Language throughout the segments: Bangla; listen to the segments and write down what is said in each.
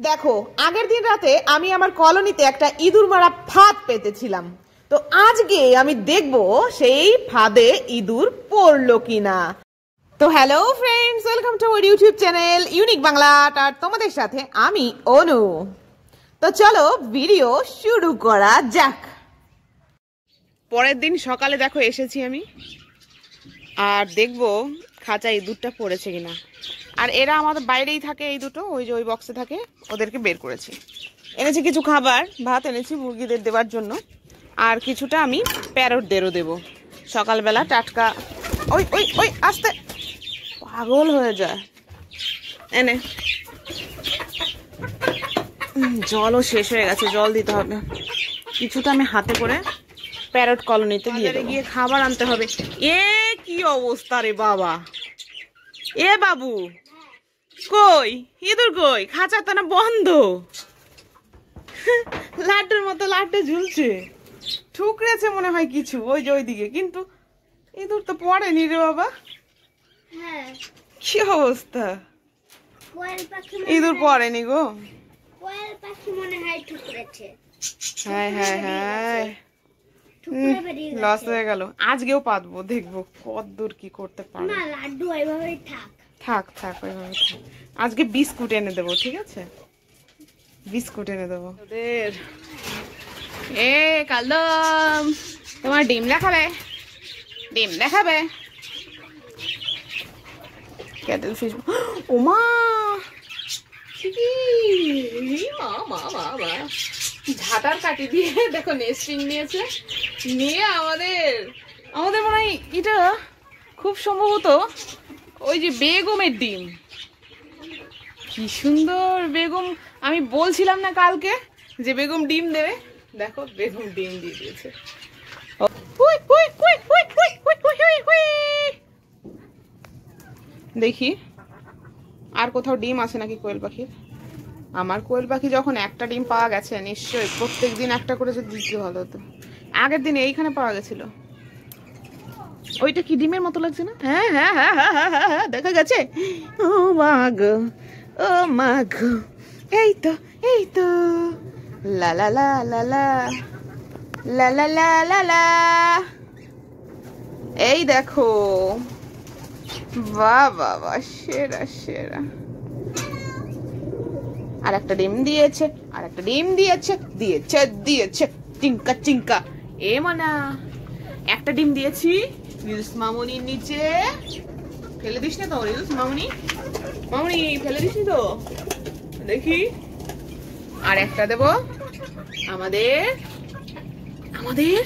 দেখো, আগের দিন রাতে আমি আমার কলোনিতে একটা ইঁদুর মারা ফাঁদ পেতেছিলাম। তো আজকে আমি দেখব সেই ফাঁদে ইঁদুর পড়লো কিনা। তো hello friends, welcome to our YouTube channel unique Bangla. আর তোমাদের সাথে আমি অনু। তো চলো ভিডিও শুরু করা যাক। পরের দিন সকালে দেখো এসেছি আমি, আর দেখবো খাঁচা ইঁদুরটা পড়েছে কিনা। আর এরা আমাদের বাইরেই থাকে, এই দুটো ওই যে ওই বক্সে থাকে, ওদেরকে বের করেছি। এনেছি কিছু খাবার, ভাত এনেছি মুরগিদের দেওয়ার জন্য, আর কিছুটা আমি প্যারটদেরও দেবো সকালবেলা টাটকা। ওই ওই ওই আস্তে, পাগল হয়ে যায়। এনে জলও শেষ হয়ে গেছে, জল দিতে হবে। কিছুটা আমি হাতে করে প্যারট কলোনিতে দিয়ে গিয়ে খাবার আনতে হবে। এ কি অবস্থা রে বাবা! এ বাবু কই, ইঁদুর কই? খাঁচা তো না বন্ধ, লাড্ডুর মতো লাড্ডু ঝুলছে। ঠুকরেছে মনে হয় কিছু ওই যে ওইদিকে, কিন্তু ইঁদুর তো পড়েনি রে বাবা। কি অবস্থা! ইঁদুর পড়েনি গো। হ্যাঁ হ্যাঁ হ্যাঁ, লস হয়ে গেল। আজকেও পাতবো, দেখবো কত দূর কি করতে পারে। থাক থাক ওইভাবে থাক। আজকে বিস্কুট এনে দেবো, ঠিক আছে? বিস্কুট এনে দেবো ওদের। এ কালদম, তোমার ডিম দেখাবে? ডিম দেখাবে? Cattle fish. ওমা ঝাঁটার কাটি দিয়ে দেখো নেস্টিং নিয়েছে। নিয়ে আমাদের মনে হয় এটা খুব সম্ভবত ওই যে বেগমের ডিম। কি সুন্দর বেগম! আমি বলছিলাম না কালকে যে বেগম ডিম দেবে, দেখো বেগম ডিম দিয়ে দিয়েছে। দেখি আর কোথাও ডিম আছে নাকি কোয়েল পাখির। আমার কোয়েল পাখি যখন একটা ডিম পাওয়া গেছে, নিশ্চয়ই প্রত্যেক দিন একটা করে যদি দিতে ভালো হতো। আগের দিন এইখানে পাওয়া গেছিল। ওইটা কি ডিমের মতো লাগছে না? হ্যাঁ হ্যাঁ হ্যাঁ হ্যাঁ হ্যাঁ হ্যাঁ হ্যাঁ, দেখা গেছে। ও মা গো, ও মা গো, এই তো এই তো, লা লা লা লা লা লা লা লা লা লা। এই দেখো, বাহ বাহ বাহ, সেরা সেরা। আর একটা ডিম দিয়েছে, আর একটা ডিম দিয়েছে, দিয়েছে দিয়েছে, চিঙ্কা চিঙ্কা। এ মানা, একটা ডিম দিয়েছি রিলস মামুনির নিচে। ফেলে দিস না তো রিলস মামুনি, মামুনি ফেলে দিস তো। দেখি আর একটা দেব আমাদের আমাদের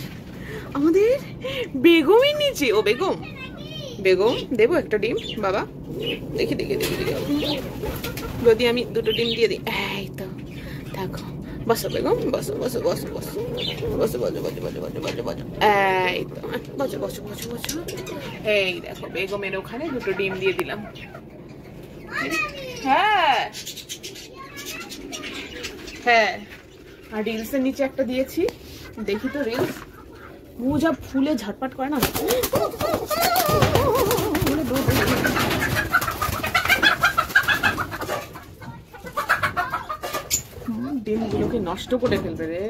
আমাদের বেগমের নিচে। ও বেগম, বেগম দেবো একটা ডিম বাবা। দেখি দেখি দেখি দেখি, যদি আমি দুটো ডিম দিয়ে দিই। এই তো, থাকো, বসো বেগম, বসো বসো বসো বসো বসো, বসো বসো বসো বসো বসো বসো। এই তো, বসো বসো বসো বসো। এই দেখো বেগমের ওখানে দুটো ডিম দিয়ে দিলাম। হ্যাঁ হ্যাঁ, আর রিলসের নিচে একটা দিয়েছি। দেখি তো রিলস, যা ফুলে ঝটপট করে না, ডিমগুলোকে নষ্ট করে ফেলবে রে।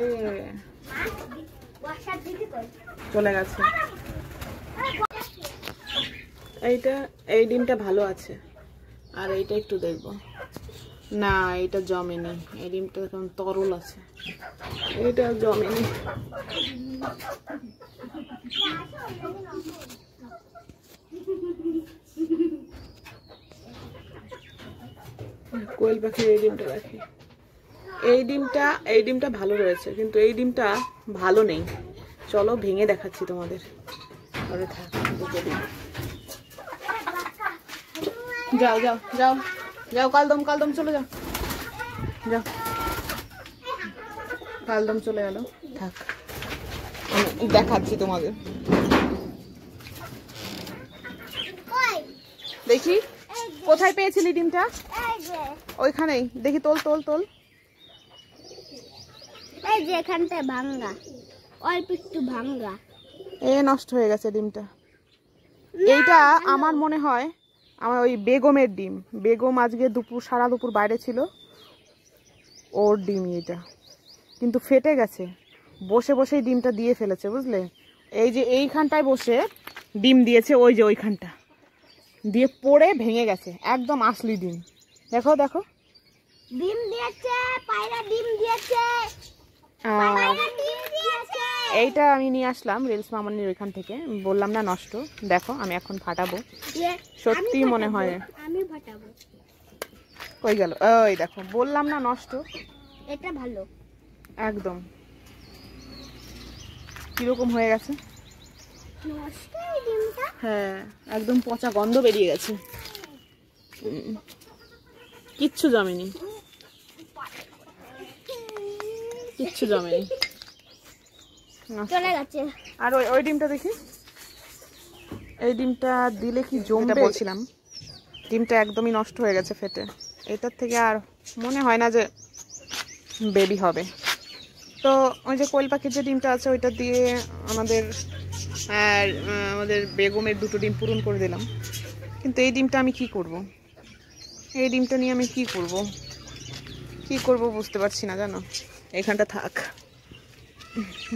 চলে গেছে। এইটা, এই ডিমটা ভালো আছে, আর এইটা একটু দেখবো। না এটা জমেনি, এই ডিমটা এখন তরল আছে, এটা জমেনি। কোয়েল পাখির এই ডিমটা রাখি। এই ডিমটা ভালো রয়েছে, কিন্তু এই ডিমটা ভালো নেই। চলো ভেঙে দেখাচ্ছি তোমাদের। আরে থাক, যাও যাও যাও যাও, কালদম কালদম চলে যাও, যাও কালদম চলে গেল। থাক, আমি দেখাচ্ছি তোমাদের। দেখি কোথায় পেয়েছিলি ডিমটা? ওইখানেই। দেখি তোল তোল তোল। এই যে এখানটা ভাঙা, অল্প একটু ভাঙা। এ নষ্ট হয়ে গেছে ডিমটা। এইটা আমার মনে হয় আমার ওই বেগমের ডিম। বেগম আজকে দুপুর, সারা দুপুর বাইরে ছিল, ওর ডিম এটা, কিন্তু ফেটে গেছে। বসে বসেই ডিমটা দিয়ে ফেলেছে, বুঝলে? এই যে এইখানটায় বসে ডিম দিয়েছে, ওই যে ওইখানটা দিয়ে পড়ে ভেঙে গেছে, একদম আসলি ডিম। দেখো দেখো, ডিম দিয়েছে, পায়রা ডিম দিয়েছে, পায়রা ডিম দিয়েছে। এইটা আমি নিয়ে আসলাম রিলস মামনির ওইখান থেকে, বললাম না নষ্ট। দেখো আমি এখন ফাটাবো, সত্যি মনে হয়। আমি ফাটাবো। কই গেল? ওই দেখো, বললাম না নষ্ট। এটা ভালো একদম কিরকম হয়ে গেছে, নষ্ট এই ডিমটা। হ্যাঁ একদম পচা গন্ধ বেরিয়ে গেছে, কিচ্ছু জমেনি, কিচ্ছু জমেনি, চলে গেছে। আর ওই ওই ডিমটা দেখি, এই ডিমটা দিলে কি জমবে বলছিলাম। ডিমটা একদমই নষ্ট হয়ে গেছে ফেটে, এটার থেকে আর মনে হয় না যে বেবি হবে। তো ওই যে কোয়েল পাখির যে ডিমটা আছে ওইটা দিয়ে আমাদের বেগমের 2টো ডিম পূরণ করে দিলাম। কিন্তু এই ডিমটা আমি কি করব, এই ডিমটা নিয়ে আমি কি করব বুঝতে পারছি না, জানো? এইখানটা থাক,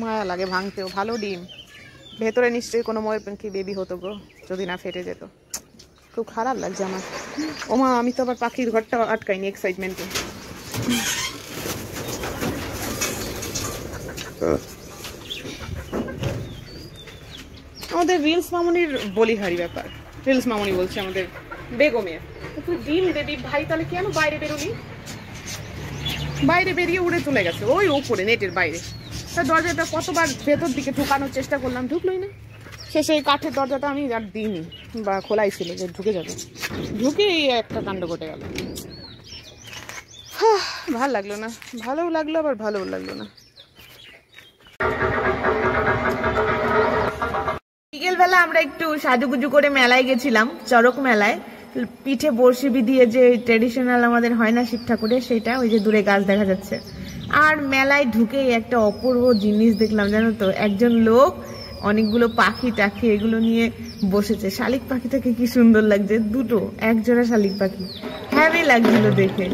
মায়া লাগে ভাঙতেও। ভালো ডিম, ভেতরে নিশ্চয়ই কোনো ময়ূর পাখি বেবি হতো গো, যদি না ফেটে যেত। খুব খারাপ লাগছে আমার। ওমা, আমি তো আবার পাখির ঘরটা আটকাইনি এক্সাইটমেন্টে। আমাদের রিলস মামনির বলিহারি ব্যাপার, রিলস মামনি বলছে আমাদের বেগমের, তুই ডিম দেবি ভাই, তাহলে কেন বাইরে বেরোলি? বাইরে বেরিয়ে উড়ে চলে গেছে ওই উপরে নেটের বাইরে। তার দরজাটা কতবার ভেতর দিকে ঢুকানোর চেষ্টা করলাম, ঢুকলোই না। শেষে এই কাঠের দরজাটা আমি আর দিইনি, বা খোলাই ছিল যে ঢুকে যাবে, ঢুকেই একটা কাণ্ড ঘটে গেল। ভাল লাগলো না, ভালোও লাগলো আবার ভালোও লাগলো না। বিকেলবেলা আমরা একটু সাজুগুজু করে মেলায় গেছিলাম, চড়ক মেলায়। পিঠে বড়শি বিধিয়ে যে ট্রেডিশনাল আমাদের হয় না শিব ঠাকুরের, সেটা ওই যে দূরে গাছ দেখা যাচ্ছে। আর মেলায় ঢুকেই একটা অপূর্ব জিনিস দেখলাম, জানো তো? একজন লোক অনেকগুলো পাখি টাখি এগুলো নিয়ে বসেছে। শালিক পাখিটাকে কি সুন্দর লাগছে, 2টো, একজোড়া শালিক পাখি, হ্যাভি লাগছিল দেখে।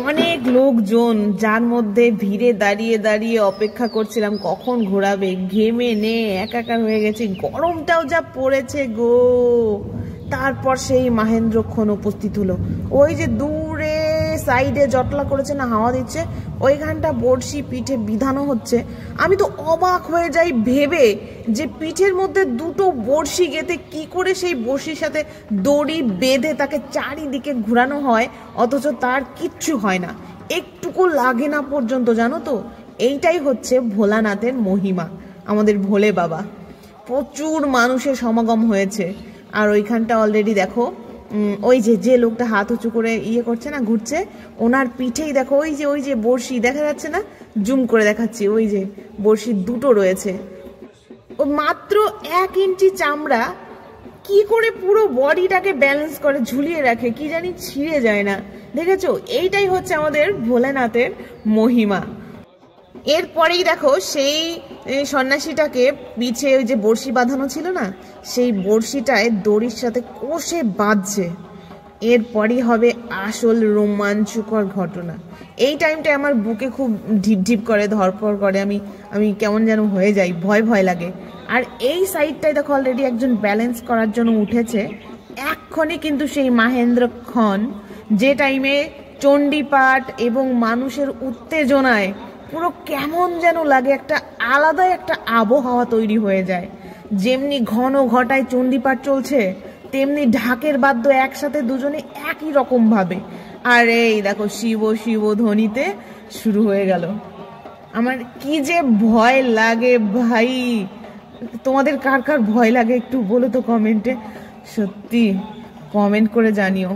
অনেক লোকজন, যার মধ্যে ভিড়ে দাঁড়িয়ে দাঁড়িয়ে অপেক্ষা করছিলাম কখন ঘোরাবে। ঘেমে নে একাকার হয়ে গেছে, গরমটাও যা পড়েছে গো। তারপর সেই মাহেন্দ্রক্ষণ উপস্থিত হলো। ওই যে দূরে সাইডে জটলা করেছে না, হাওয়া দিচ্ছে, ওইখানটা বড়শি পিঠে বিধানো হচ্ছে। আমি তো অবাক হয়ে যাই ভেবে যে পিঠের মধ্যে 2টো বড়শি গেঁথে কি করে সেই বড়শির সাথে দড়ি বেঁধে তাকে চারিদিকে ঘোরানো হয়, অথচ তার কিচ্ছু হয় না, একটুকু লাগে না পর্যন্ত, জানো তো? এইটাই হচ্ছে ভোলানাথের মহিমা, আমাদের ভোলে বাবা। প্রচুর মানুষের সমাগম হয়েছে। আর ওইখানটা অলরেডি দেখো, ওই যে লোকটা হাত উঁচু করে ইয়ে করছে না, ঘুরছে, ওনার পিঠেই দেখো ওই যে বড়শি দেখা যাচ্ছে না, জুম করে দেখাচ্ছি, ওই যে বড়শি 2টো রয়েছে। ও মাত্র 1 ইঞ্চি চামড়া, কি করে পুরো বডিটাকে ব্যালেন্স করে ঝুলিয়ে রাখে, কি জানি ছিঁড়ে যায় না, দেখেছো? এইটাই হচ্ছে আমাদের ভোলেনাথের মহিমা। এরপরেই দেখো সেই সন্ন্যাসীটাকে পিছে ওই যে বড়শি বাঁধানো ছিল না, সেই বড়শিটায় দড়ির সাথে কষে বাঁধছে। এরপরই হবে আসল রোমাঞ্চকর ঘটনা। এই টাইমটা আমার বুকে খুব ঢিপ ঢিপ করে, ধরপড় করে, আমি কেমন যেন হয়ে যাই, ভয় ভয় লাগে। আর এই সাইডটায় দেখো অলরেডি একজন ব্যালেন্স করার জন্য উঠেছে। এক্ষণে কিন্তু সেই মাহেন্দ্রক্ষণ, যে টাইমে চণ্ডীপাঠ এবং মানুষের উত্তেজনায় পুরো কেমন যেন লাগে, একটা আলাদা একটা আবহাওয়া তৈরি হয়ে যায়। যেমনি ঘন ঘটায় চণ্ডীপাঠ চলছে, তেমনি ঢাকের বাদ্য একসাথে দুজনে একই রকম ভাবে। আর এই দেখো শিব শিব ধ্বনিতে শুরু হয়ে গেল। আমার কি যে ভয় লাগে ভাই, তোমাদের কার কার ভয় লাগে একটু বলো তো কমেন্টে, সত্যি কমেন্ট করে জানিও।